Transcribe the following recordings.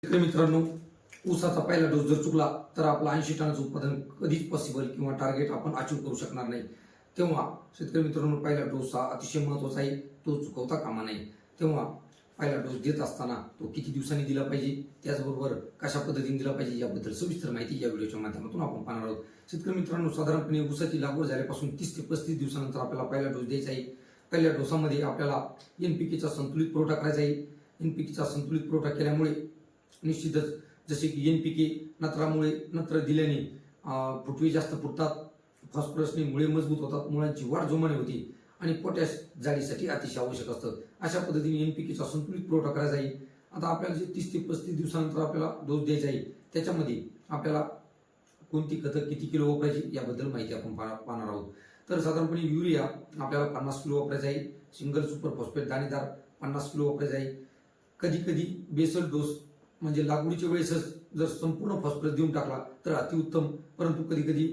शेतकरी मित्रांनो, ऊसाचा पहिला डोस जर चुकला तर आपला 80 टनाचं उत्पादन कधीच पॉसिबल किंवा टार्गेट आपण अचीव्ह करू शकणार नाही. तेव्हा शेतकरी मित्रांनो, पहिला डोस हा अतिशय महत्त्वाचा आहे. तो चुकवता कामा नये. तेव्हा पहिला डोस देत असताना तो किती दिवसांनी दिला पाहिजे, त्याचबरोबर कशा पद्धतीने दिला पाहिजे याबद्दल सविस्तर माहिती या व्हिडिओच्या माध्यमातून आपण पाहणार आहोत. शेतकरी मित्रांनो, साधारणपणे ऊसाची लागवड झाल्यापासून 30 ते 35 दिवसानंतर आपल्याला पहिला डोस द्यायचा आहे. पहिल्या डोसामध्ये आपल्याला एनपीकेचा संतुलित पुरवठा करायचा आहे. एनपीकेचा संतुलित पुरवठा केल्यामुळे निश्चितच जसे की एनपीके नत्र दिल्याने फुटवे जास्त फुटतात, फॉस्फरसने मुळे मजबूत होतात, मुळांची वाढ जोमाने होती आणि पोटॅश जाडीसाठी अतिशय आवश्यक असतं. अशा पद्धतीने एनपीकेचा संतुलित पुरवठा करायचा आहे. आता आपल्याला जे 30 ते 35 दिवसानंतर आपल्याला डोस द्यायचा आहे त्याच्यामध्ये आपल्याला कोणती खतं किती किलो वापरायची याबद्दल माहिती आपण पाहणार आहोत. तर साधारणपणे युरिया आपल्याला 50 किलो वापरायचा आहे. सिंगल सुपर फॉस्फेट दाणेदार 50 किलो वापरायचा आहे. कधी कधी बेसल डोस म्हणजे लागवडीच्या वेळेसच जर संपूर्ण फॉस्फरस देऊन टाकला तर अतिउत्तम, परंतु कधी कधी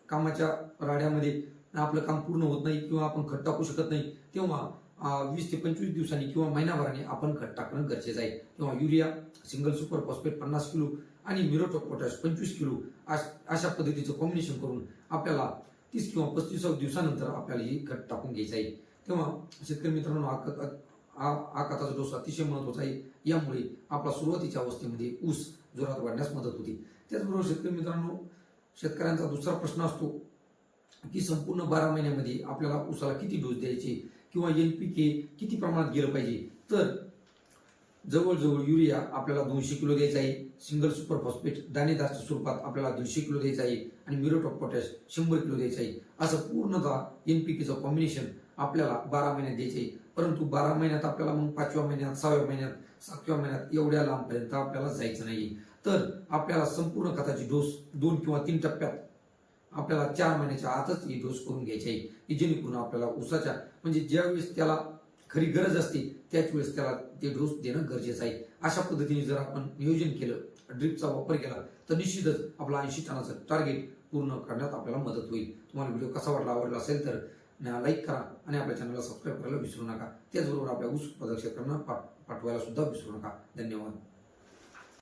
कामाच्या राड्यामध्ये आपलं काम पूर्ण होत नाही किंवा आपण खत टाकू शकत नाही, तेव्हा 20 ते 25 दिवसांनी किंवा महिनाभराने आपण खत टाकणं गरजेचं आहे. तेव्हा urea single super phosphate 50 kilo आणि म्युरेट ऑफ पोटॅश 25 किलो अशा पद्धतीचं कॉम्बिनेशन करून आपल्याला 30 किंवा 35 दिवसानंतर आपल्याला ही खत टाकून घ्यायचं आहे. तेव्हा शेतकरी मित्रांनो, हा खताचा डोस अतिशय महत्वाचा आहे. यामुळे आपला सुरुवातीच्या अवस्थेमध्ये ऊस जोरात वाढण्यास मदत होती. त्याचबरोबर शेतकरी मित्रांनो, शेतकऱ्यांचा दुसरा प्रश्न असतो की संपूर्ण 12 महिन्यामध्ये आपल्याला ऊसाला किती डोस द्यायचे किंवा एनपीके किती प्रमाणात गेलं पाहिजे. तर जवळजवळ युरिया आपल्याला 200 किलो द्यायचा आहे. सिंगल सुपर फॉस्फेट दाणेदारच्या स्वरूपात आपल्याला 150 किलो द्यायचा आहे आणि म्युरेट ऑफ पोटॅश 100 किलो द्यायचा आहे. असं पूर्णतः एनपीकेचं कॉम्बिनेशन आपल्याला 12 महिन्यात द्यायचे आहे. परंतु 12 महिन्यात आपल्याला मग 5व्या महिन्यात, 6व्या महिन्यात, 7व्या महिन्यात एवढ्या लांबपर्यंत आपल्याला जायचं नाही. तर आपल्याला संपूर्ण खताची डोस 2 किंवा 3 टप्प्यात आपल्याला 4 महिन्याच्या आतच ही डोस करून घ्यायची आहे, की जेणेकरून आपल्याला ऊसाच्या म्हणजे ज्यावेळेस त्याला खरी गरज असते त्याच वेळेस त्याला ते डोस देणं गरजेचं आहे. अशा पद्धतीने जर आपण नियोजन केलं, ड्रिपचा वापर केला, तर निश्चितच आपला 80 टनाचं टार्गेट पूर्ण करण्यात आपल्याला मदत होईल. तुम्हाला व्हिडिओ कसा आवडला असेल तर लाईक करा आणि आपल्या चॅनलला सबस्क्राईब करायला विसरू नका. त्याचबरोबर आपल्या ऊस उत्पादक शेतकऱ्यांना पाठवायला सुद्धा विसरू नका. धन्यवाद.